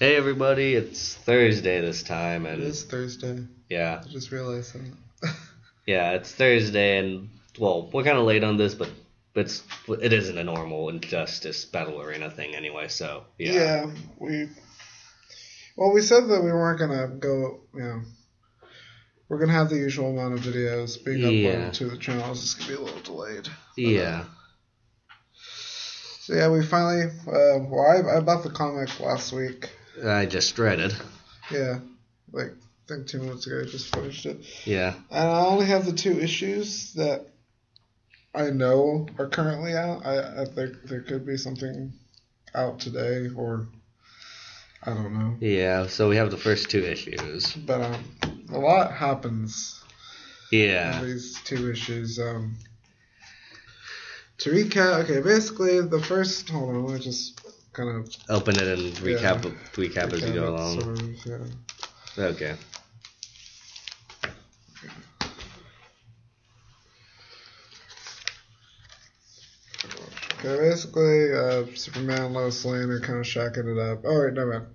Hey everybody, it's Thursday this time, It and is Thursday. yeah, I just realized that. yeah, it's Thursday, and well, we're kind of late on this, but it isn't a normal Injustice Battle Arena thing anyway, so yeah. we said that we weren't gonna go. We're gonna have the usual amount of videos being uploaded to the channel. It's just gonna be a little delayed. Yeah. So yeah, we finally. I bought the comic last week. I just read it. Yeah, like I think 2 minutes ago. I just finished it. Yeah. And I only have the 2 issues that I know are currently out. I think there could be something out today, or I don't know. Yeah, so we have the first 2 issues. But a lot happens. Yeah. In these 2 issues. To recap, okay, basically the first. Hold on, let me just kind of open it and recap as we go along. Sort of, yeah. Okay. Okay, basically, Superman and Lois Lane are kind of shacking it up. Oh, wait, no, man.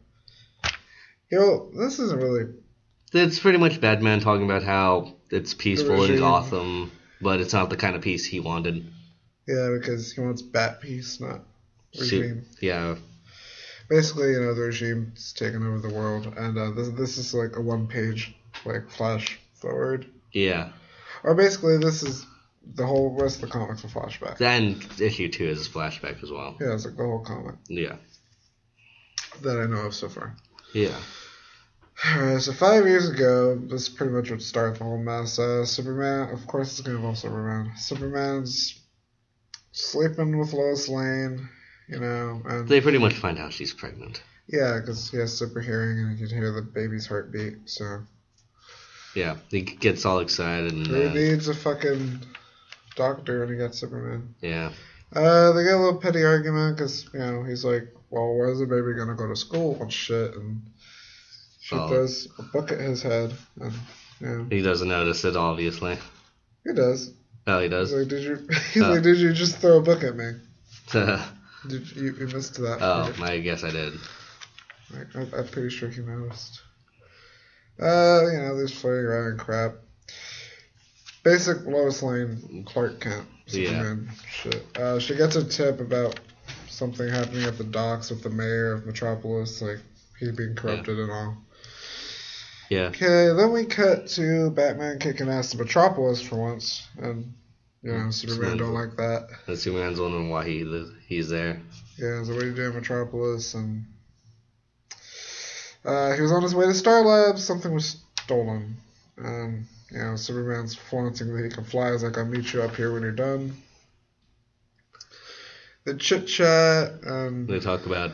This isn't really... It's pretty much Batman talking about how it's peaceful in Gotham, but it's not the kind of peace he wanted. Yeah, because he wants Bat Peace, not regime. Yeah. Basically, the regime's taking over the world, and this is like a 1-page, like, flash forward. Yeah. Or basically, this is... The whole rest of the comic's a flashback. And issue 2 is a flashback as well. Yeah, it's like the whole comic. Yeah. That I know of so far. Yeah. Alright, so 5 years ago, this is pretty much what started the whole mess. Superman, of course it's going to involve Superman. Superman's sleeping with Lois Lane, and... They pretty much find out she's pregnant. Yeah, because he has super hearing and he can hear the baby's heartbeat, so... Yeah, he gets all excited and... Who needs a fucking... doctor when he got Superman. Yeah. They get a little petty argument because, he's like, well, where's the baby gonna go to school and shit? And she throws a book at his head. And, He doesn't notice it, obviously. He does. Oh, he does? He's like, did you just throw a book at me? You missed that. Oh, I guess I did. I'm pretty sure he noticed. There's floating around and crap. Basic Lois Lane, Clark Kent, Superman shit. She gets a tip about something happening at the docks with the mayor of Metropolis, like he being corrupted and all. Yeah. Okay, then we cut to Batman kicking ass in Metropolis for once, and Superman don't like that. And Superman's wondering why he's there. Yeah, so what are you doing in Metropolis? And he was on his way to Star Labs. Something was stolen. Superman's flaunting that he can fly. He's like, I'll meet you up here when you're done. The chit-chat. They talk about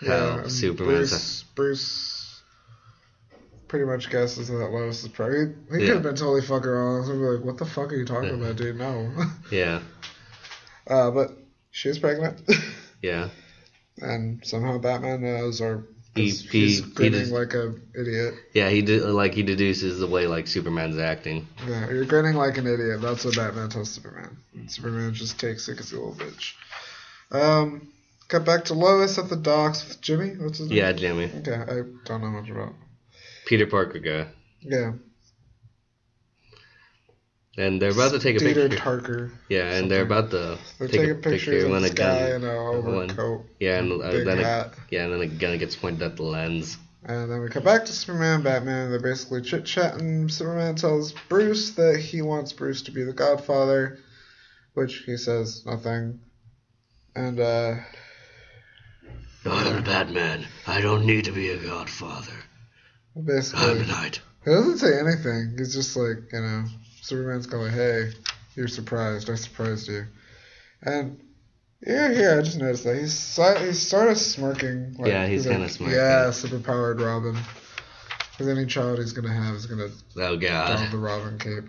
how Superman's... Bruce pretty much guesses that Lois is pregnant. He could have been totally fucking wrong. So he'd be like, what the fuck are you talking about, dude? No. Yeah. But she is pregnant. Yeah. And somehow Batman knows, or... He's grinning like an idiot. Yeah, he deduces the way like Superman's acting. Yeah, you're grinning like an idiot. That's what Batman tells Superman. And Superman just takes it because he's a little bitch. Cut back to Lois at the docks with Jimmy. What's his name? Yeah, Jimmy. Okay, I don't know much about. Peter Parker guy. Yeah. And they're about to take a Peter picture. Parker. Yeah, and they're about to take a picture of this guy in an overcoat. Yeah, and then a gun gets pointed at the lens. And then we come back to Superman and Batman. They're basically chit-chatting. Superman tells Bruce that he wants Bruce to be the Godfather, which he says nothing. And, I'm Batman. I don't need to be a Godfather. Basically, I'm a knight. He doesn't say anything. He's just like, Superman's going, hey, you're surprised. I surprised you. And I just noticed that. He's sort of smirking. Like, yeah, he's kind of smirking. Yeah, superpowered Robin. Because any child he's going to have is going to don the Robin cape.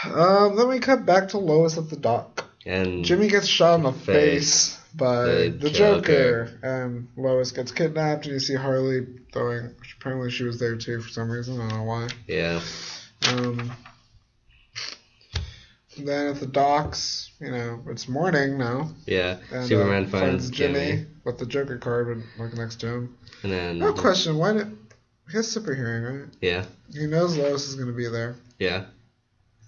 Then we cut back to Lois at the dock. And Jimmy gets shot in the face by the Joker. And Lois gets kidnapped, and you see Harley throwing... Apparently she was there too for some reason. I don't know why. Yeah. And then at the docks, it's morning now. Yeah. And, Superman finds Jimmy with the Joker card like next to him. And then No question, why did he has super hearing, right? Yeah. He knows Lois is gonna be there. Yeah.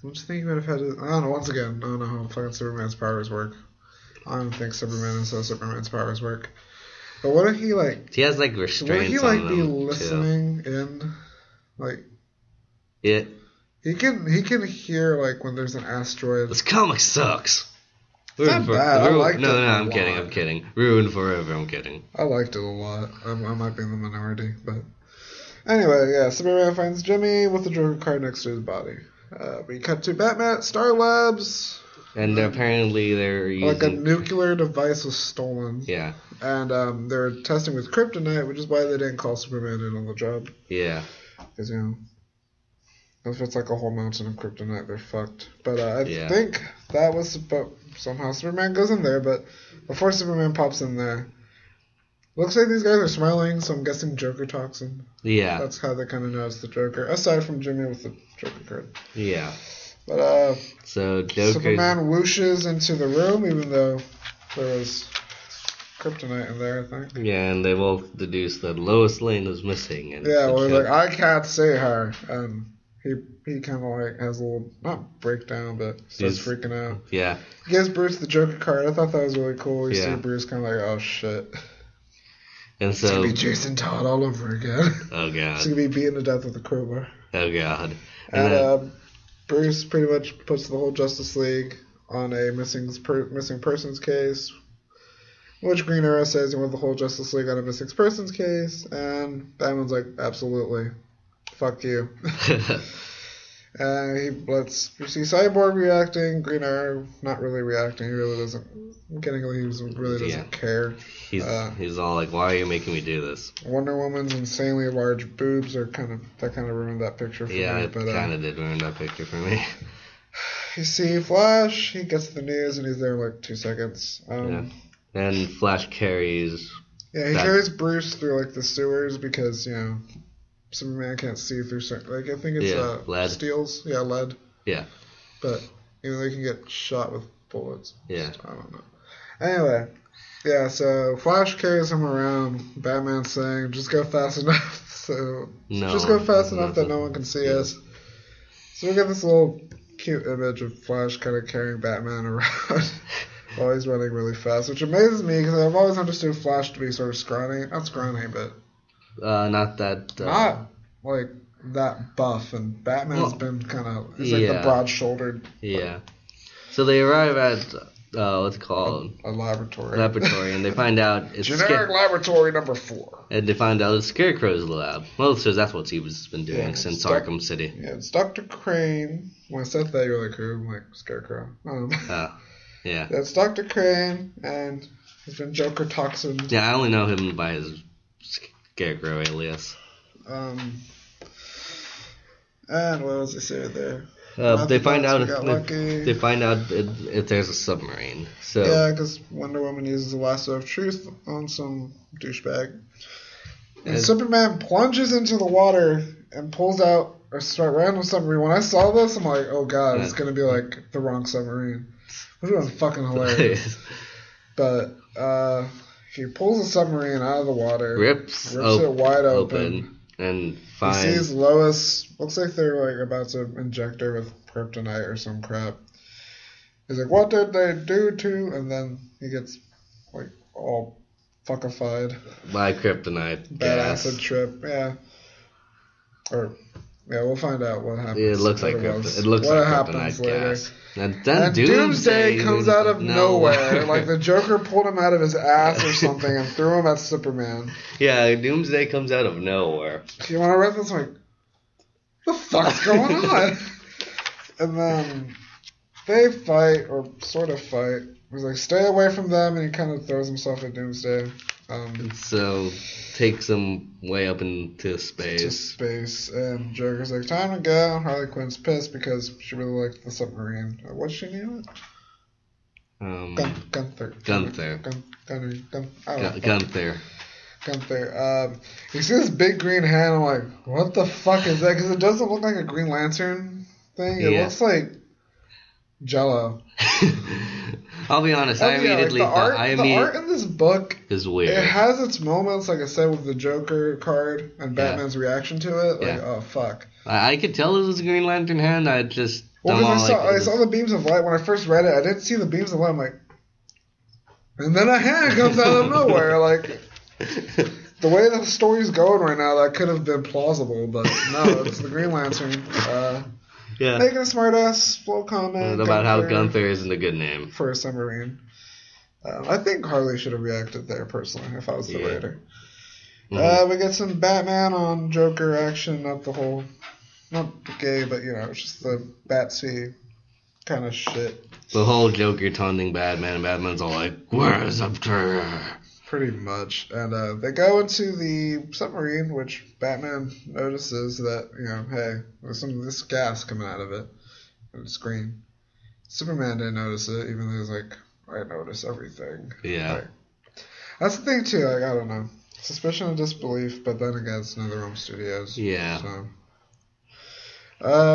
Don't you think he would have had to, I don't know, once again, I don't know how fucking Superman's powers work. I don't think Superman is how Superman's powers work. But what if he he has restraints on them. Would he be listening in? Yeah. He can hear when there's an asteroid. This comic sucks. It's not bad. I liked it. No, I'm kidding. Ruined forever. I'm kidding. I liked it a lot. I might be in the minority, but anyway, yeah. Superman finds Jimmy with the Joker card next to his body. We cut to Batman at Star Labs. And apparently they're using... a nuclear device was stolen. Yeah. And they're testing with kryptonite, which is why they didn't call Superman in on the job. Yeah. Because, if it's a whole mountain of kryptonite, they're fucked. But I think that was... But somehow Superman goes in there, but before Superman pops in there, looks like these guys are smiling, so I'm guessing Joker toxin. Yeah. That's how they kind of know it's the Joker, aside from Jimmy with the Joker card. Yeah. But, so Joker... Superman whooshes into the room, even though there was kryptonite in there, I think. Yeah, and they both deduce that Lois Lane is missing. And yeah, well, he's I can't see her. And he kind of has a little, not breakdown, but starts freaking out. Yeah. He gives Bruce the Joker card. I thought that was really cool. You see Bruce kind of oh shit. And so... It's going to be Jason Todd all over again. Oh, God. He's going to be beaten to death with a crowbar. Oh, God. And Bruce pretty much puts the whole Justice League on a missing persons case, which Green Arrow says he wants the whole Justice League on a missing persons case, and Batman's like, absolutely, fuck you. We see Cyborg reacting, Green Arrow not really reacting. He really doesn't. I'm kidding. He really doesn't care. He's all like, "Why are you making me do this?" Wonder Woman's insanely large boobs are kind of ruined that picture for me. Yeah, it kind of did ruin that picture for me. You see Flash. He gets the news and he's there in 2 seconds. And Flash carries. Yeah, he carries Bruce through the sewers because Superman can't see through certain, I think it's lead. Steels. Yeah, lead. Yeah. But they can get shot with bullets. Yeah. I don't know. Anyway, yeah, so Flash carries him around. Batman's saying, just go fast enough. Just go fast enough that no one can see us. So we get this little cute image of Flash kind of carrying Batman around while he's running really fast, which amazes me because I've always understood Flash to be sort of scrawny. Not scrawny, but... not that... not that buff, and Batman's been kind of... He's the broad-shouldered... Yeah. So they arrive at, what's it called? A laboratory. And they find out it's... Generic laboratory number 4. And they find out it's Scarecrow's lab. Well, so that's what he's been doing since Arkham City. Yeah, it's Dr. Crane. When I said that, you're like, who? I'm like, Scarecrow. Yeah. It's Dr. Crane, and he's been Joker toxin. Yeah, I only know him by his Scarecrow alias. And what was I saying there? They find out if there's a submarine. So yeah, because Wonder Woman uses the lasso of truth on some douchebag. And Superman plunges into the water and pulls out a random submarine. When I saw this, I'm like, oh god, it's going to be the wrong submarine. Which would have been fucking hilarious. But he pulls a submarine out of the water, rips it wide open, and he sees Lois. Looks like they're about to inject her with kryptonite or some crap. He's like, what did they do to? And then he gets all fuckified by kryptonite. Bad acid trip. Yeah. We'll find out what happens. Yeah, it looks like kryptonite. It looks like kryptonite gas. And then Doomsday comes out of nowhere. The Joker pulled him out of his ass or something and threw him at Superman. Yeah, Doomsday comes out of nowhere. You want to read this? What the fuck's going on? And then they fight, or sort of fight. He's like, stay away from them, and he kind of throws himself at Doomsday. So takes him way up into space. And Joker's like, time to go. Harley Quinn's pissed because she really liked the submarine. What's she name it? Gunther. You see this big green hand, I'm like, what the fuck is that? Because it doesn't look like a Green Lantern thing. It looks like Jello. I'll be honest. I immediately thought the art in this book is weird. It has its moments, like I said, with the Joker card and Batman's reaction to it. Like, oh fuck. I could tell it was a Green Lantern hand. I just I saw the beams of light when I first read it. I didn't see the beams of light. I'm like, and then a hand comes out of nowhere. Like, the way the story's going right now, that could have been plausible, but no, it's the Green Lantern. Making a smart-ass flow comment about how Gunther isn't a good name for a submarine. I think Harley should have reacted there, personally, if I was the writer. Mm-hmm. We get some Batman on Joker action, not gay, but, it's just the Batsy kind of shit. The whole Joker taunting Batman, and Batman's all like, where's Upter? Pretty much. And they go into the submarine, which Batman notices that, hey, there's some of this gas coming out of it. And it's green. Superman didn't notice it, even though he's like, I notice everything. Yeah. Like, that's the thing, too. Like, I don't know. Suspicion of disbelief, but then again, it's NetherRealm Studios. Yeah. So.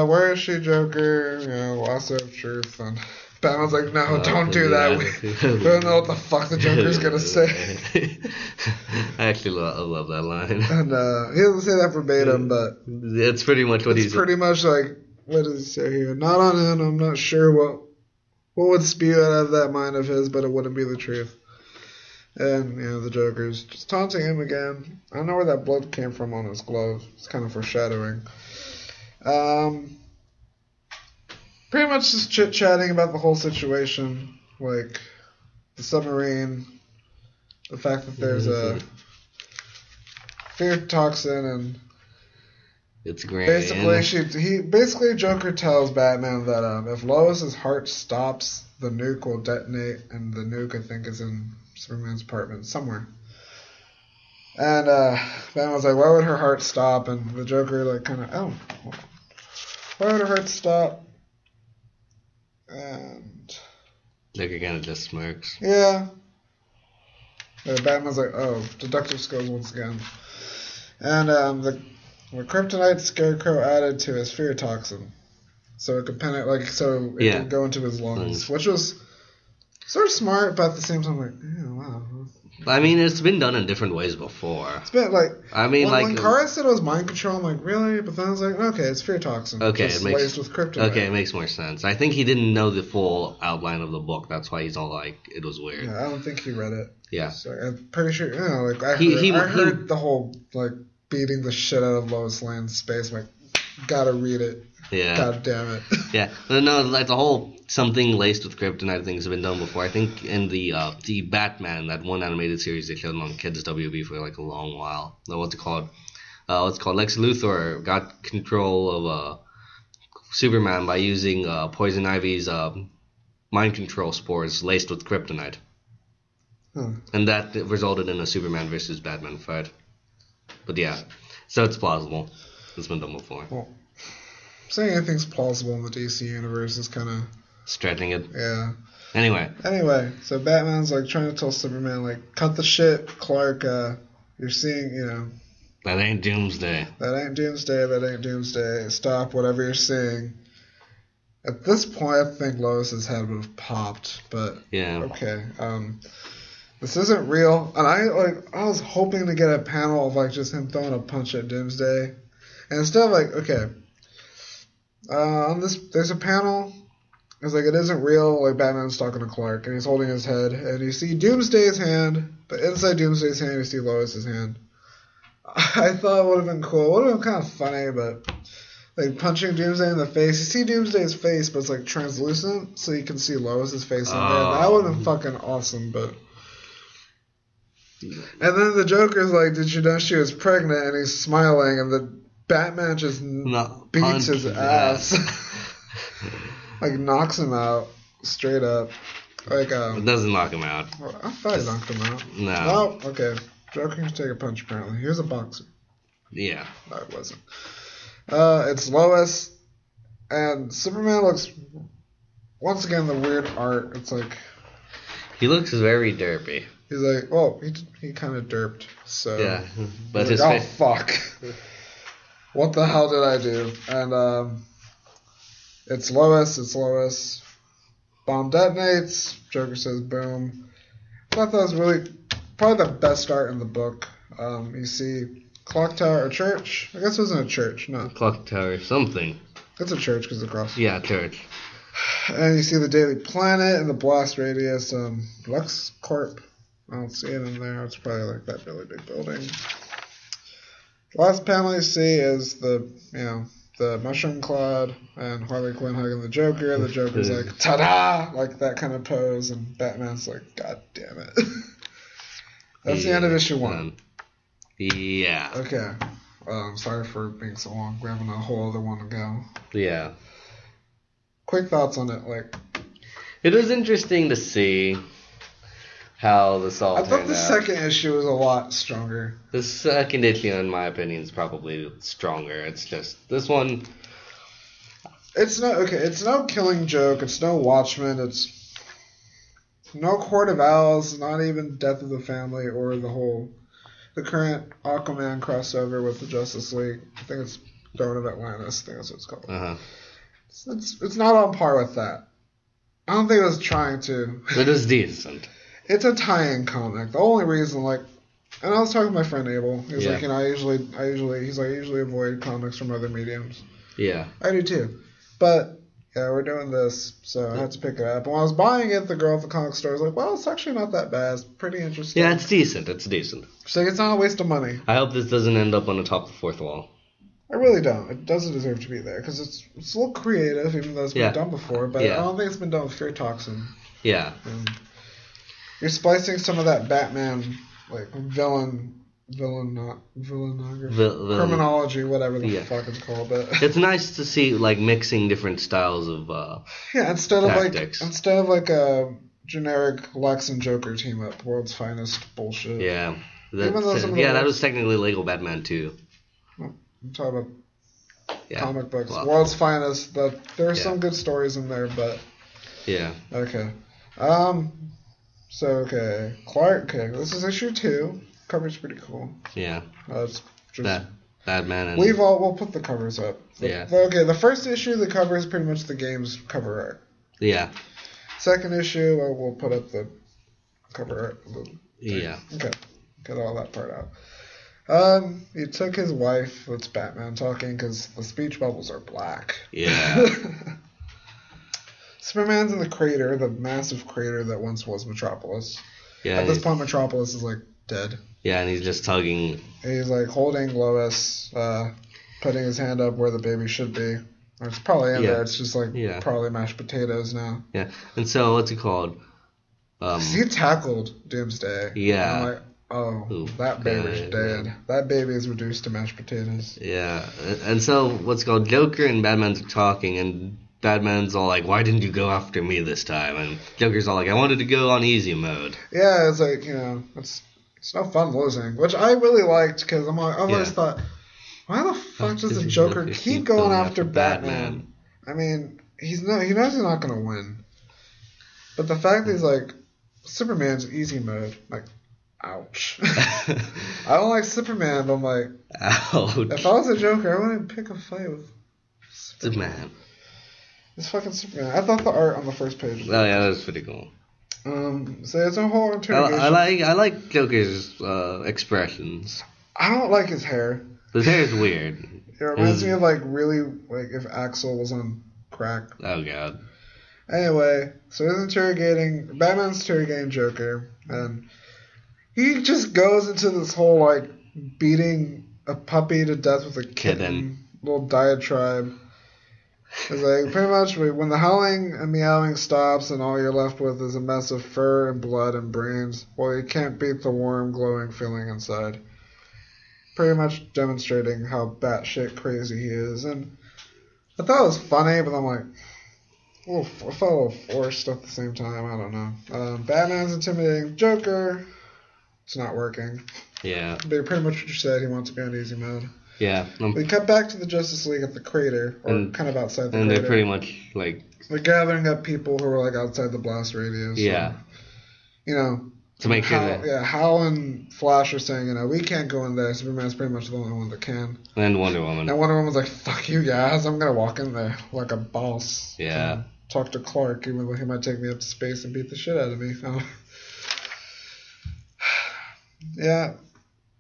Where is she, Joker? Lasso of truth. And Batman's like, no, don't do that. We don't know what the fuck the Joker's going to say. I actually love that line. And he doesn't say that verbatim, but it's pretty much what he's... pretty much like, what does he say here? Not on him. I'm not sure what would spew out of that mind of his, but it wouldn't be the truth. And, the Joker's just taunting him again. I don't know where that blood came from on his glove. It's kind of foreshadowing. Pretty much just chit-chatting about the whole situation, like the submarine, the fact that there's a fear toxin, and it's great. Basically Joker tells Batman that if Lois's heart stops, the nuke will detonate, and the nuke I think is in Superman's apartment somewhere. And Batman's like, why would her heart stop? And the Joker why would her heart stop? And Joker kind of just smirks. Yeah. Batman's like, oh, deductive skills once again. And the kryptonite Scarecrow added to his fear toxin, so it could could go into his lungs, which was sort of smart, but at the same time, like, wow. I mean, it's been done in different ways before. It's been like, when Kara said it was mind control, I'm like, really? But then I was like, okay, it's fear toxin. Okay, just laced with kryptonite. Okay, it makes more sense. I think he didn't know the full outline of the book. That's why he's all like, it was weird. Yeah, I don't think he read it. Yeah. So I'm pretty sure, I heard the whole, like, beating the shit out of Lois Lane in space. I'm like, gotta read it. Yeah. God damn it. Yeah. No, like the whole something laced with kryptonite things have been done before. I think in the Batman, that one animated series they showed on Kids WB for like a long while. What's it called? Lex Luthor got control of Superman by using Poison Ivy's mind control spores laced with kryptonite. And that resulted in a Superman versus Batman fight. But yeah, so it's plausible. It's been done before. Well, saying anything's plausible in the DC universe is kind of stretching it. Yeah. Anyway, so Batman's like trying to tell Superman, like, cut the shit, Clark. You're seeing, that ain't Doomsday. That ain't Doomsday. Stop whatever you're seeing. At this point, I think Lois's head would have popped, but yeah. Okay. This isn't real, and I was hoping to get a panel of like just him throwing a punch at Doomsday, and instead of like, okay, on this there's a panel. It's like, it isn't real. Like, Batman's talking to Clark, and he's holding his head, and you see Doomsday's hand, but inside Doomsday's hand you see Lois's hand. I thought it would have been cool. It would have been kind of funny, but like punching Doomsday in the face, you see Doomsday's face, but it's like translucent, so you can see Lois's face in there. That would have been fucking awesome, but. And then the Joker's like, did you know she was pregnant? And he's smiling, and the Batman just beats his ass. Like, knocks him out, straight up. Like, it doesn't knock him out. I thought he knocked him out. No. Oh, okay. Joker can take a punch, apparently. He was a boxer. Yeah. No, it wasn't. It's Lois, and Superman looks, once again, the weird art. It's like... He looks very derpy. He's like, well, he kind of derped, so... Yeah, but his face... Oh, fuck. What the hell did I do? And, it's Lois. Bomb detonates. Joker says boom. I thought that was really probably the best art in the book. You see clock tower or church. I guess it wasn't a church. No. Clock tower, something. It's a church because across. Yeah, church. And you see the Daily Planet and the blast radius. LuxCorp. I don't see it in there. It's probably like that really big building. The last panel you see is the Mushroom Cloud and Harley Quinn hugging the Joker. The Joker's like, ta-da! Like that kind of pose. And Batman's like, God damn it. That's the end of issue 1. Yeah. Okay. Sorry for being so long. We're having a whole other one to go. Yeah. Quick thoughts on it. It was interesting to see how this all turned out. I thought the second issue was a lot stronger. The second issue, in my opinion, is probably stronger. It's just this one. It's no Killing Joke. It's no Watchmen. It's no Court of Owls. Not even Death of the Family or the current Aquaman crossover with the Justice League. I think it's Throne of Atlantis. I think that's what it's called. Uh-huh. It's not on par with that. I don't think it was trying to. It was decent. It's a tie-in comic. The only reason, and I was talking to my friend Abel. He's like, I usually avoid comics from other mediums. Yeah. I do too. But, yeah, we're doing this, so I had to pick it up. And when I was buying it, the girl at the comic store was like, well, it's actually not that bad. It's pretty interesting. Yeah, it's decent. She's like, it's not a waste of money. I hope this doesn't end up on the top of the fourth wall. I really don't. It doesn't deserve to be there, because it's a little creative, even though it's been done before. But I don't think it's been done with Fear Toxin. Yeah. You're splicing some of that Batman, criminology, whatever the fuck it's called. But it's nice to see mixing different styles of instead tactics. of a generic Lex and Joker team up, world's finest bullshit. Yeah, that was technically Lego Batman too. I'm talking about comic books, world's finest. There are some good stories in there, but okay. Clark. Okay, this is issue 2. Cover's pretty cool. Yeah. It's just Batman and we'll put the covers up. The first issue, the cover is pretty much the game's cover art. Yeah. Second issue, we'll put up the cover art. Yeah. Okay. Get all that part out. He took his wife. That's Batman talking because the speech bubbles are black. Yeah. Superman's in the crater, the massive crater that once was Metropolis. Yeah. At this point, Metropolis is dead. Yeah, and he's just tugging. And he's holding Lois, putting his hand up where the baby should be. Or it's probably in there. It's just probably mashed potatoes now. Yeah. And so what's it called? He tackled Doomsday. Yeah. I'm that baby's dead. That baby is reduced to mashed potatoes. Yeah. And so what's it called? Joker and Batman's talking, and Batman's all why didn't you go after me this time? And Joker's all I wanted to go on easy mode. Yeah, it's it's no fun losing, which I really liked because I've always thought, why the fuck does the Joker keep going after Batman? I mean, he knows he's not going to win. But the fact that he's Superman's easy mode, ouch. I don't like Superman, but I'm ouch. If I was a Joker, I wouldn't pick a fight with Superman. It's fucking Superman. I thought the art on the first page. Oh yeah, that was pretty cool. So it's a whole interrogation. I like Joker's expressions. I don't like his hair. His hair is weird. It reminds me of really if Axel was on crack. Oh god. Anyway, so Batman's interrogating Joker, and he just goes into this whole beating a puppy to death with a kitten. Little diatribe. It's pretty much when the howling and meowing stops and all you're left with is a mess of fur and blood and brains, well, you can't beat the warm, glowing feeling inside. Pretty much demonstrating how batshit crazy he is. And I thought it was funny, but I'm I felt a little forced at the same time. I don't know. Batman's intimidating Joker. It's not working. Yeah. But pretty much what you said, he wants to be on easy mode. Yeah. We cut back to the Justice League at the crater, or kind of outside the crater. And they're pretty much they're gathering up people who are outside the blast radius. Yeah. And, to make sure that. Yeah, Hal and Flash are saying, we can't go in there. Superman's pretty much the only one that can. And Wonder Woman. And Wonder Woman's like, fuck you guys, I'm going to walk in there like a boss. Yeah. talk to Clark, even though he might take me up to space and beat the shit out of me. Yeah,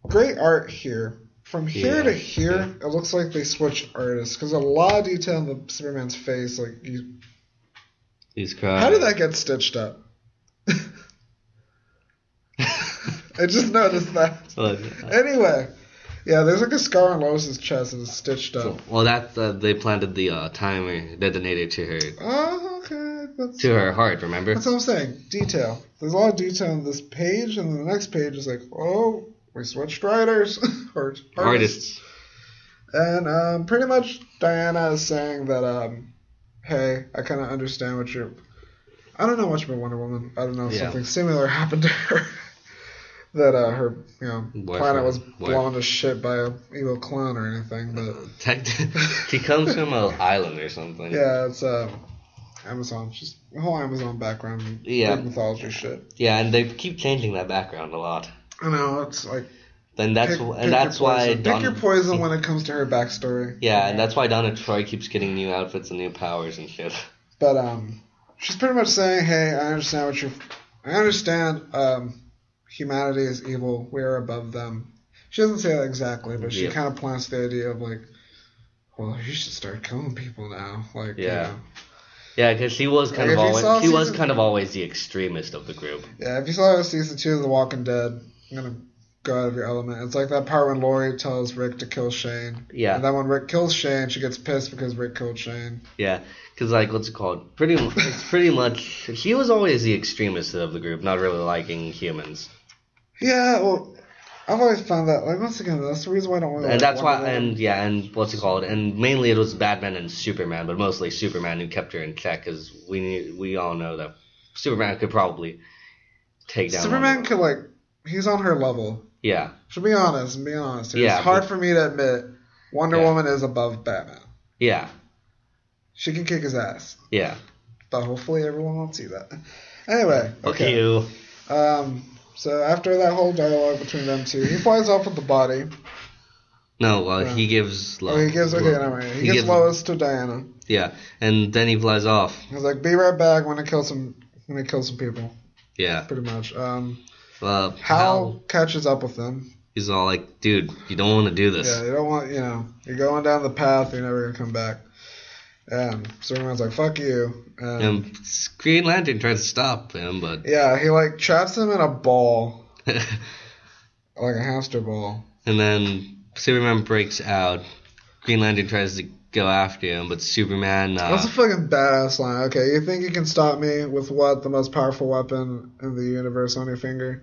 great art here. From here to here, it looks like they switched artists because a lot of detail in the Superman's face. Like he's crying. How did that get stitched up? I just noticed that. Anyway, yeah, there's like a scar on Lois's chest and it's stitched up. Well, that they planted the timer detonator to her. Oh, okay. To her heart, remember? That's what I'm saying. Detail. There's a lot of detail in this page, and then the next page is like, oh, we switched writers or artists. And pretty much Diana is saying that, hey, I kind of understand what you're. I don't know much about Wonder Woman. I don't know if something similar happened to her. That her planet was blown to shit by an evil clone or anything, but she comes from an island or something. Yeah, it's Amazon, just the whole Amazon background, big mythology shit. Yeah, and they keep changing that background a lot. I know, it's like. Then that's why pick your poison when it comes to her backstory. Yeah, and that's why Donna Troy keeps getting new outfits and new powers and shit. But she's pretty much saying, hey, I understand. Humanity is evil. We are above them. She doesn't say that exactly, but she kind of plants the idea of like, well, you should start killing people now. Like, yeah, because she was kind of always the extremist of the group. Yeah, if you saw season 2 of The Walking Dead, I'm gonna go out of your element. It's like that part when Lori tells Rick to kill Shane. Yeah. And then when Rick kills Shane, she gets pissed because Rick killed Shane. Yeah, because like what's it called? It's pretty much she was always the extremist of the group, not really liking humans. Yeah, well, I've always found that, like, once again, that's the reason why I don't want to. And that's why, and what's it called? And mainly it was Batman and Superman, but mostly Superman who kept her in check, because we all know that Superman could probably take down. Superman could, like, he's on her level. Yeah. To be honest, it's hard for me to admit Wonder Woman is above Batman. Yeah. She can kick his ass. Yeah. But hopefully everyone won't see that. Anyway, okay. Fuck you. So after that whole dialogue between them two, he flies off with the body. No, he gives Lois. Oh, he gives. Okay, never mind. He gives Lois to Diana. Yeah, and then he flies off. He's like, "Be right back when I kill some people." Yeah. Pretty much. Hal catches up with them. He's all like, "Dude, you don't want to do this." Yeah, you don't want. You're going down the path. You're never gonna come back. And Superman's like, fuck you. And Green Lantern tries to stop him, but... Yeah, he, like, traps him in a ball. Like a hamster ball. And then Superman breaks out. Green Lantern tries to go after him, but Superman... That's a fucking badass line. Okay, you think you can stop me with what? The most powerful weapon in the universe on your finger?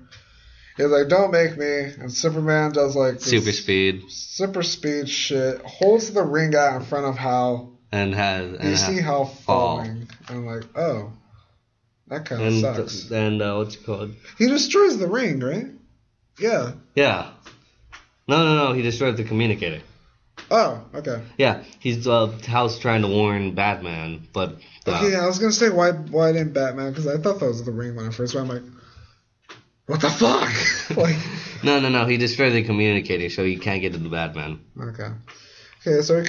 He's like, don't make me. And Superman does, like... Super speed shit. Holds the ring out in front of Hal... You see Hal falling. And I'm like, oh, that kind of sucks. And what's it called? He destroys the ring, right? Yeah. Yeah. No. He destroyed the communicator. Oh, okay. Yeah, he's Hal's trying to warn Batman, but. Okay, I was gonna say why didn't Batman? Because I thought that was the ring when I first went. I'm like, what the fuck? Like. No. He destroyed the communicator, so he can't get to the Batman. Okay. Okay, so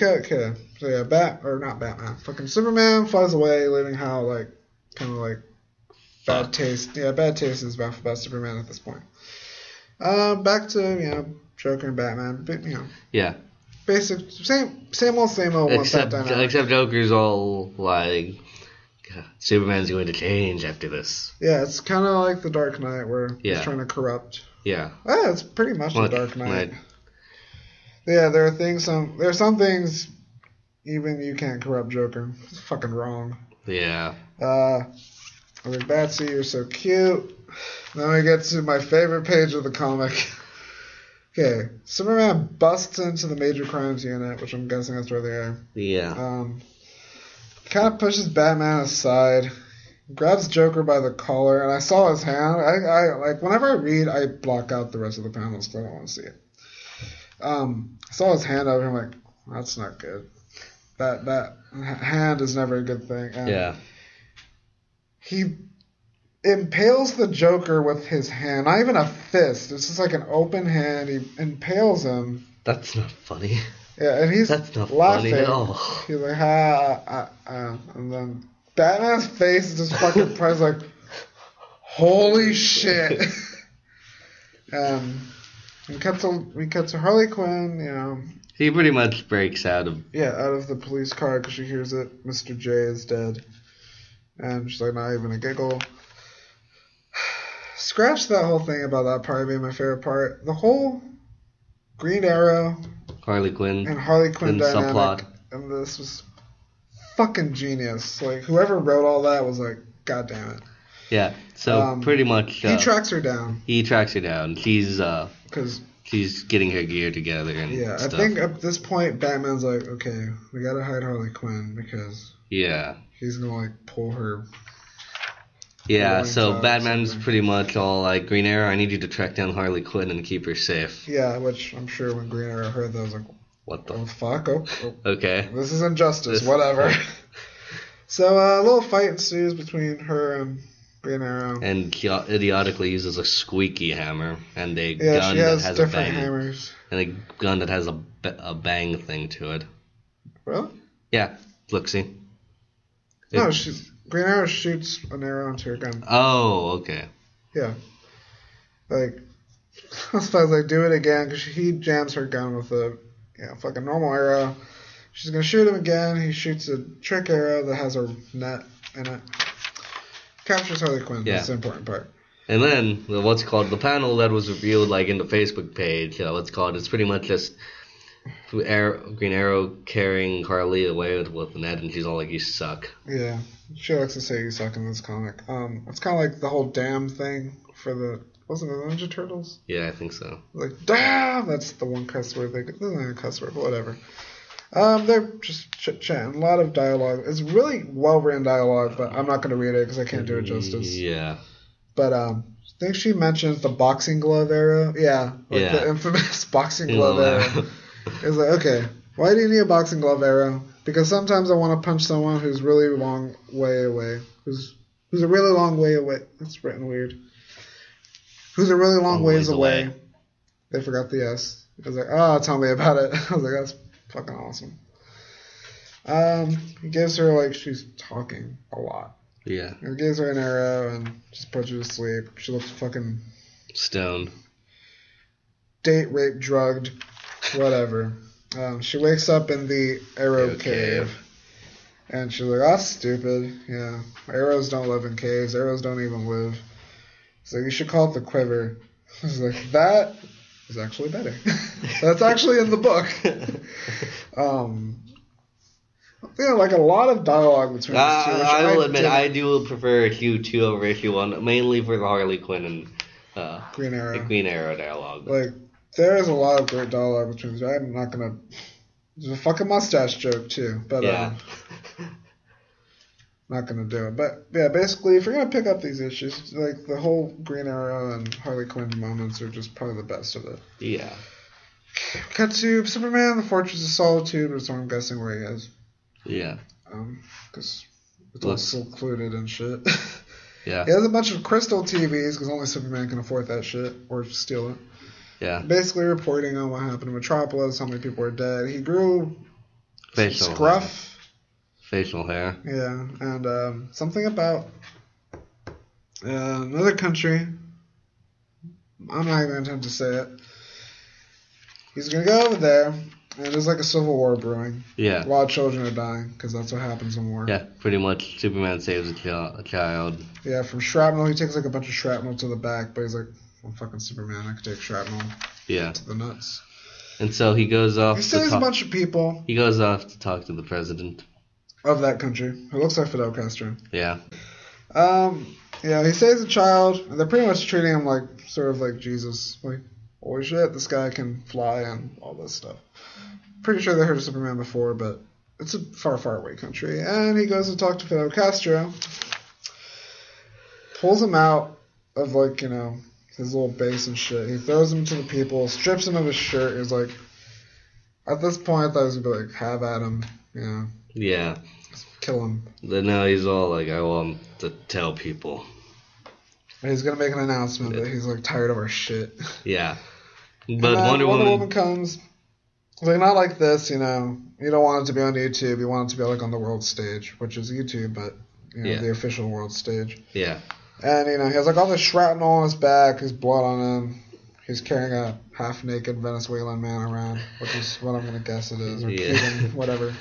not Batman. Fucking Superman flies away, leaving Hal like kind of like bad taste. Yeah, bad taste is about Superman at this point. Back to Joker and Batman, but yeah, basic same old. Except Joker's all like, Superman's going to change after this. Yeah, it's kind of like the Dark Knight where he's trying to corrupt. Yeah. Yeah, it's pretty much the Dark Knight. Yeah, there are some things even you can't corrupt Joker. It's fucking wrong. Yeah. I'm like, Batsy, you're so cute. Then we get to my favorite page of the comic. Okay, Superman busts into the Major Crimes Unit, which I'm guessing that's where they are. Yeah. Kind of pushes Batman aside, grabs Joker by the collar, and I saw his hand. I like whenever I read, I block out the rest of the panels because I don't want to see it. I saw his hand over him, like, that's not good. That hand is never a good thing. And yeah. He impales the Joker with his hand, not even a fist. It's just like an open hand. He impales him. That's not funny. Yeah, and he's That's not laughing. funny at all. He's like, and then Batman's face is just fucking probably like, holy shit. We cut to Harley Quinn, you know. He pretty much breaks out of the police car because she hears that Mr. J is dead. And she's like, not even a giggle. Scratch that whole thing about that part being my favorite part. The whole Green Arrow, Harley Quinn dynamic subplot. And this was fucking genius. Like, whoever wrote all that was like, God damn it. Yeah, so pretty much... he tracks her down. She's getting her gear together and stuff. I think at this point, Batman's like, okay, we gotta hide Harley Quinn because... Yeah. He's gonna, like, pull her... Yeah, so Batman's pretty much all like, Green Arrow, I need you to track down Harley Quinn and keep her safe. Yeah, which I'm sure when Green Arrow heard that, I was like, what the fuck? Oh, okay. This is injustice, whatever. So a little fight ensues between her and Green Arrow. And she idiotically uses a squeaky hammer and a gun that has different hammers. And a gun that has a bang thing to it. Really? Yeah, look-see. No, Green Arrow shoots an arrow into her gun. Oh, okay. Yeah. Like, I suppose like do it again because he jams her gun with a fucking normal arrow. She's gonna shoot him again. He shoots a trick arrow that has a net in it. Captures Harley Quinn. Yeah. That's the important part. And then the panel that was revealed like in the Facebook page. It's pretty much just Green Arrow carrying Harley away with the net, and she's all like, "You suck." Yeah, she likes to say "you suck" in this comic. It's kind of like the whole "damn" thing for wasn't it the Ninja Turtles? Yeah, I think so. Like "damn," that's the one cuss word this isn't a cuss word, but whatever. They're just chit-chatting. A lot of dialogue. It's really well-written dialogue, but I'm not going to read it because I can't do it justice. Yeah. But I think she mentions the boxing glove arrow. Yeah. The infamous boxing glove arrow. It's like, okay, why do you need a boxing glove arrow? Because sometimes I want to punch someone who's really long way away. Who's a really long way away. That's written weird. Who's a really long ways away. They forgot the S. I was like, tell me about it. I was like, that's fucking awesome. He gives her, like, she's talking a lot. Yeah. He gives her an arrow and just puts her to sleep. She looks fucking... stoned. Date, rape, drugged, whatever. She wakes up in the arrow cave. And she's like, that's stupid. Yeah. Arrows don't live in caves. Arrows don't even live. So you should call it the quiver. I was like, that is actually better. That's actually in the book. Like a lot of dialogue between these two. I will admit, I do prefer issue 2 over issue 1, mainly for the Harley Quinn and Green Arrow. The Green Arrow dialogue. Like, there is a lot of great dialogue between these. I'm not gonna. There's a fucking mustache joke too, but yeah. Not gonna do it. But yeah, basically, if you're gonna pick up these issues, like the whole Green Arrow and Harley Quinn moments are just probably the best of it. Yeah. Cut to Superman, the Fortress of Solitude, which I'm guessing where he is. Yeah. Because it's all secluded and shit. Yeah. He has a bunch of crystal TVs because only Superman can afford that shit or steal it. Yeah. Basically reporting on what happened in Metropolis, how many people are dead. He grew facial hair. Yeah, and something about another country. I'm not even going to say it. He's going to go over there, and there's like a civil war brewing. Yeah. A lot of children are dying, because that's what happens in war. Yeah, pretty much Superman saves a child. Yeah, from shrapnel. He takes like a bunch of shrapnel to the back, but he's like, I'm fucking Superman. I could take shrapnel to the nuts. And so he goes off. He saves a bunch of people. He goes off to talk to the president of that country, who looks like Fidel Castro. Yeah. Yeah, he saves a child, and they're pretty much treating him like, sort of like Jesus. Like, holy shit, this guy can fly and all this stuff. Pretty sure they heard of Superman before, but it's a far, far away country. And he goes to talk to Fidel Castro, pulls him out of, like, you know, his little base and shit. He throws him to the people, strips him of his shirt. He's like, at this point, I thought he was going to be like, have at him, you know. Yeah. Kill him. Then now he's all like, I want to tell people. And he's going to make an announcement that he's like tired of our shit. Yeah. But Wonder Woman comes. Like, not like this, you know. You don't want it to be on YouTube. You want it to be like on the world stage, which is YouTube, but the official world stage. Yeah. And, he has, like, all this shrapnel on his back, his blood on him. He's carrying a half-naked Venezuelan man around, which is what I'm going to guess it is, or Cuban, whatever.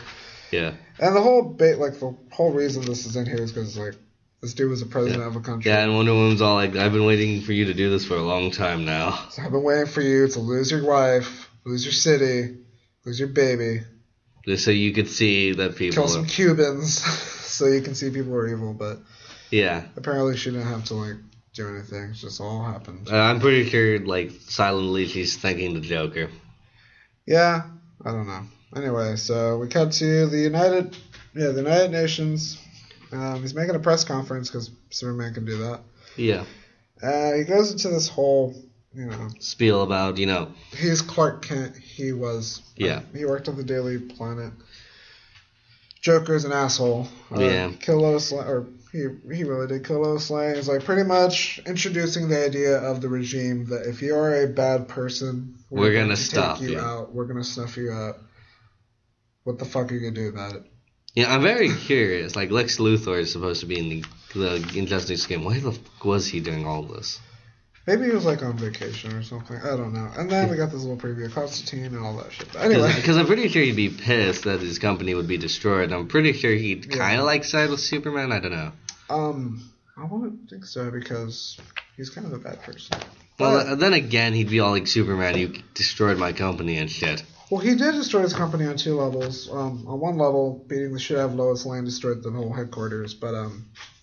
Yeah. And the whole reason this is in here is because, like, this dude was the president of a country. Yeah, and Wonder Woman's all like, I've been waiting for you to do this for a long time now. So I've been waiting for you to lose your wife, lose your city, lose your baby. Just so you could see that people... Kill some Cubans so you can see people are evil, but... Yeah. Apparently she didn't have to, like, do anything. It just all happened. I'm pretty sure, like, silently she's thanking the Joker. Yeah, I don't know. Anyway, so we cut to the United Nations. He's making a press conference because Superman can do that. Yeah. He goes into this whole, spiel about, He's Clark Kent. He was... Yeah. He worked on the Daily Planet. Joker's an asshole. Yeah. Kill Lois Lane, or he really did kill Lois Lane. He's like pretty much introducing the idea of the regime that if you're a bad person, we're gonna stop you out. We're gonna snuff you out. What the fuck are you gonna do about it? Yeah, I'm very curious. Like, Lex Luthor is supposed to be in the Injustice game. Why the fuck was he doing all this? Maybe he was, like, on vacation or something. I don't know. And then we got this little preview of Constantine and all that shit. But anyway. Because I'm pretty sure he'd be pissed that his company would be destroyed. I'm pretty sure he'd kind of like side with Superman. I don't know. I wouldn't think so because he's kind of a bad person. Well, then again, he'd be all like, Superman, you destroyed my company and shit. Well, he did destroy his company on 2 levels. On one level, beating the shit out of Lois Lane destroyed the whole headquarters. But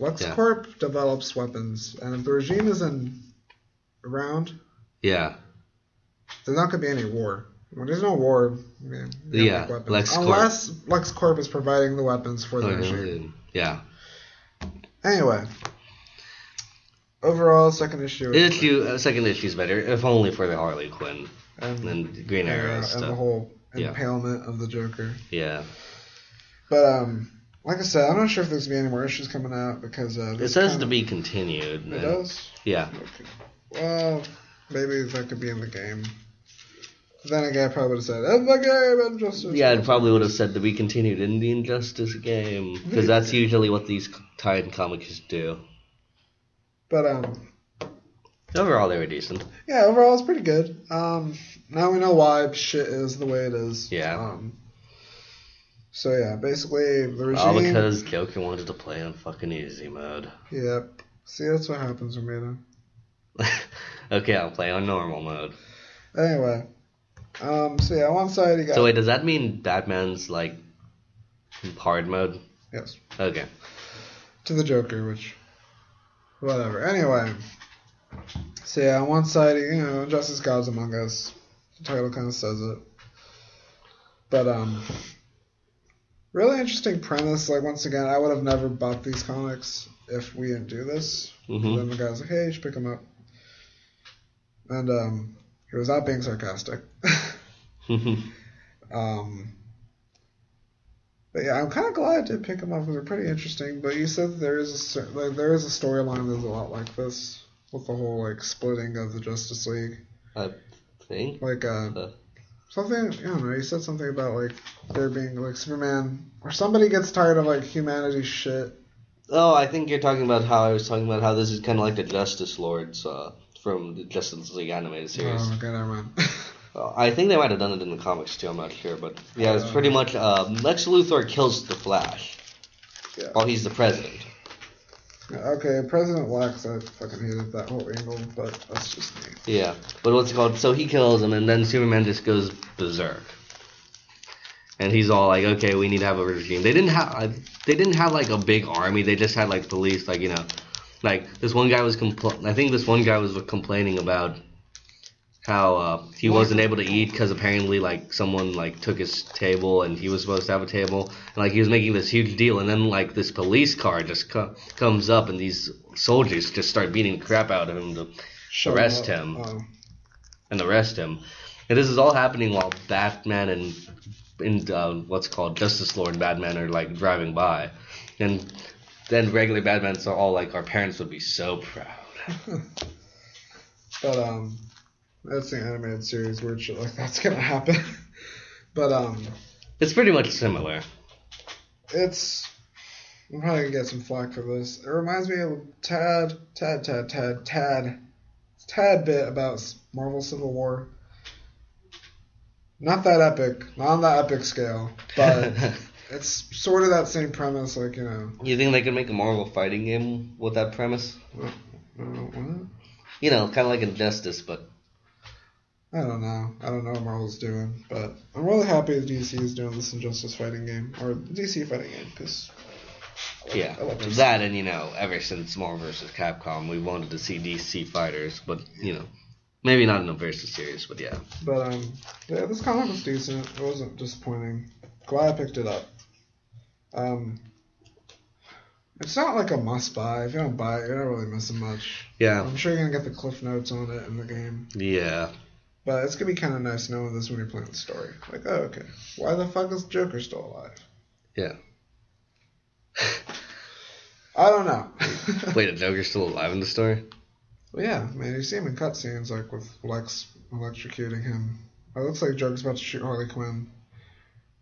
LexCorp develops weapons. And if the regime isn't around, yeah, there's not going to be any war. When there's no war, LexCorp. Unless LexCorp is providing the weapons for the regime. Yeah. Anyway. Overall, second issue is better, if only for the Harley Quinn and Green Arrow stuff. And the whole impalement of the Joker. Yeah. But, like I said, I'm not sure if there's going to be any more issues coming out because... it says to be continued. It does? Yeah. Okay. Well, maybe that could be in the game. Then again, I probably would have said, in the game, Injustice. Yeah, it probably would have said to be continued in the Injustice game. Because that's usually what these tie-in comics do. But, overall, they were decent. Yeah, overall, it's pretty good. Now we know why shit is the way it is. Yeah. So, yeah, basically, the regime... All because Joker wanted to play on fucking easy mode. Yep. See, that's what happens with me, then. Okay, I'll play on normal mode. Anyway. So, yeah, on one side you got... So, wait, does that mean Batman's, like, hard mode? Yes. Okay. To the Joker, which... Whatever. Anyway. So, yeah, on one side, Justice Gods Among Us. The title kind of says it. But, really interesting premise. Like, once again, I would have never bought these comics if we didn't do this. Mm-hmm. Then the guy's like, hey, you should pick them up. And, he was not being sarcastic. But yeah, I'm kind of glad I did pick them up because they're pretty interesting. But you said there is a storyline that's a lot like this with the whole like splitting of the Justice League. I think like something. I don't know. You said something about like there being like Superman or somebody gets tired of like humanity's shit. Oh, I think you're talking about how I was talking about how this is kind of like the Justice Lords from the Justice League animated series. Oh, okay, never mind. I think they might have done it in the comics too, I'm not sure. But yeah, it's pretty much Lex Luthor kills the Flash while he's the president. Okay, President-elect, I fucking hated that whole angle, but that's just me. Yeah, but what's it called? So he kills him, and then Superman just goes berserk. And he's all like, okay, we need to have a regime. They didn't have like a big army. They just had like police, like, like this one guy was I think this one guy was complaining about how he wasn't able to eat because apparently like someone like took his table and he was supposed to have a table, and like he was making this huge deal, and then like this police car just comes up and these soldiers just start beating the crap out of him to arrest him. And this is all happening while Batman and what's called Justice Lord Batman are like driving by, and then regular Batman's all like, our parents would be so proud. But that's the animated series where shit like that's gonna happen. But it's pretty much similar. It's I'm probably gonna get some flack for this. It reminds me a tad bit about Marvel Civil War. Not that epic, not on that epic scale, but it's sort of that same premise, like, you know. You think they could make a Marvel fighting game with that premise? What? You know, kind of like Injustice, but... I don't know. I don't know what Marvel's doing, but I'm really happy that DC is doing this Injustice fighting game, or DC fighting game, because... Yeah, that, and, you know, ever since Marvel vs. Capcom, we wanted to see DC fighters, but, you know, maybe not in a versus series, but yeah. But, yeah, this comic was decent. It wasn't disappointing. Glad I picked it up. It's not like a must-buy. If you don't buy it, you're not really missing much. Yeah. I'm sure you're going to get the cliff notes on it in the game. Yeah. But it's going to be kind of nice knowing this when you're playing the story. Like, oh, okay. Why the fuck is Joker still alive? Yeah. I don't know. Wait, the Joker's still alive in the story? Well, yeah, man, you see him in cutscenes, like, with Lex electrocuting him. It looks like Joker's about to shoot Harley Quinn.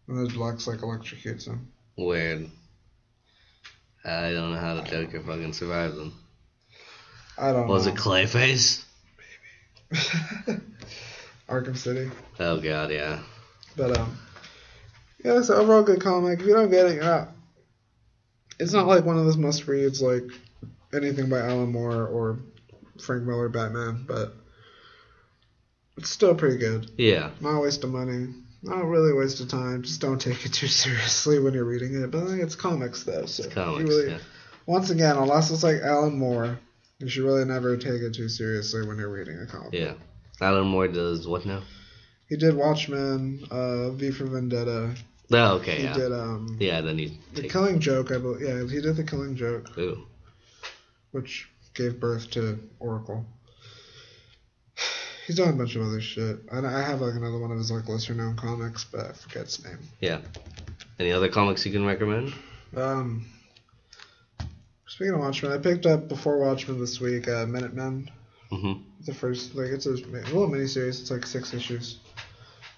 And then Lex, like, electrocutes him. Weird. I don't know how the Joker fucking survived them. I don't know. Was it Clayface? Maybe. Arkham City. Oh, God, yeah. But, yeah, it's an overall good comic. If you don't get it, you're not... It's not like one of those must-reads like anything by Alan Moore or Frank Miller Batman, but it's still pretty good. Yeah. Not a waste of money. Not really a waste of time. Just don't take it too seriously when you're reading it. But I think it's comics, though. So it's comics, you really, yeah. Once again, unless it's like Alan Moore, you should really never take it too seriously when you're reading a comic. Yeah. Alan Moore does what now? He did Watchmen, V for Vendetta. Oh, okay, He yeah. did then he... The Killing Joke, I believe. Yeah, he did The Killing Joke. Ooh. Which gave birth to Oracle. He's done a bunch of other shit. I have like another one of his like lesser known comics, but I forget his name. Yeah. Any other comics you can recommend? Speaking of Watchmen, I picked up before Watchmen this week, Minutemen. Mm-hmm. The first, like, it's a little miniseries. It's like 6 issues.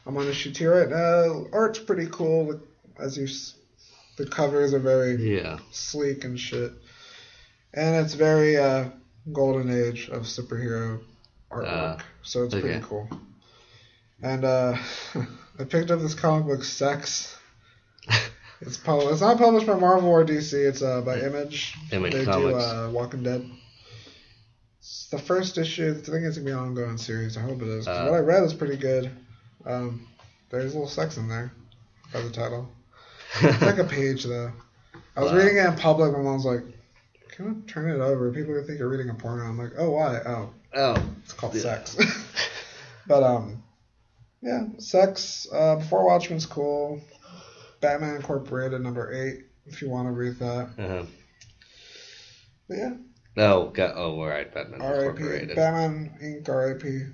I'm on issue 2 right now. Art's pretty cool. The covers are very sleek and shit. And it's very golden age of superhero artwork. So it's pretty cool. And I picked up this comic book, Sex. It's not published by Marvel or DC. It's by Image. Image they Comics. Do Walking Dead. It's the first issue. I think it's going to be an ongoing series. I hope it is. 'Cause what I read is pretty good. There's a little sex in there by the title. It's like a page, though. I was reading it in public, and my mom's like, can I turn it over? People are going to think you're reading a porno. I'm like, oh, why? Oh. It's called Sex. But, yeah, Sex. Before Watchmen's cool. Batman Incorporated, number 8, if you want to read that. Uh-huh. But, yeah. All right, Batman Incorporated. Batman Inc. R.I.P.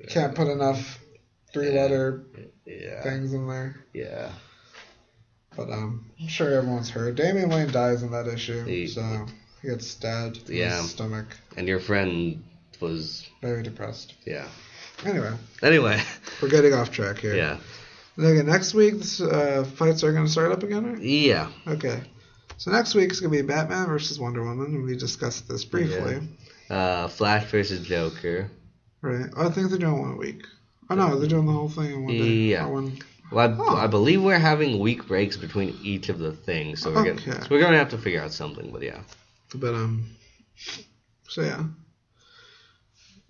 Can't put enough 3-letter things in there. Yeah. But I'm sure everyone's heard. Damian Wayne dies in that issue, so he gets stabbed in his stomach. And your friend was... very depressed. Yeah. Anyway. We're getting off track here. Yeah. Okay, next week, fights are going to start up again, right? Yeah. Okay. So next week is going to be Batman versus Wonder Woman, and we discussed this briefly. Yeah. Flash versus Joker. Right. I think they're doing 1 week. Oh, no, they're doing the whole thing in 1 day. Yeah. Well, I believe we're having week breaks between each of the things, so we're going to have to figure out something, but yeah. But, so yeah.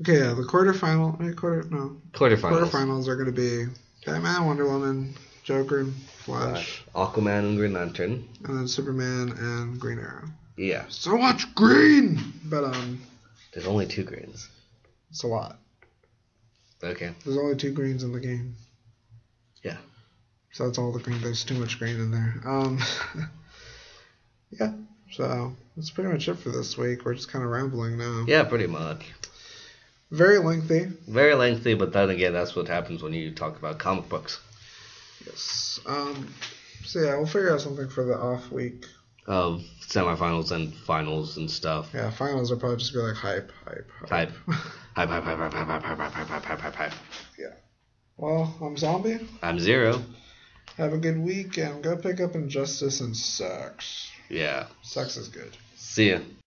Okay, yeah, the quarterfinals are going to be Batman, Wonder Woman, Joker, and Flash. Aquaman and Green Lantern. And then Superman and Green Arrow. Yeah. So much green! But, there's only 2 greens. It's a lot. Okay. There's only 2 greens in the game. Yeah. So that's all the green. There's too much green in there. Yeah. So that's pretty much it for this week. We're just kind of rambling now. Yeah, pretty much. Very lengthy. Very lengthy, but then again, that's what happens when you talk about comic books. Yes. So yeah, we'll figure out something for the off week. Of semifinals and finals and stuff. Yeah, finals are probably just be like hype. Hype. Yeah. Well, I'm Zombie. I'm Zero. Have a good week and go pick up Injustice and Sex. Yeah. Sex is good. See ya.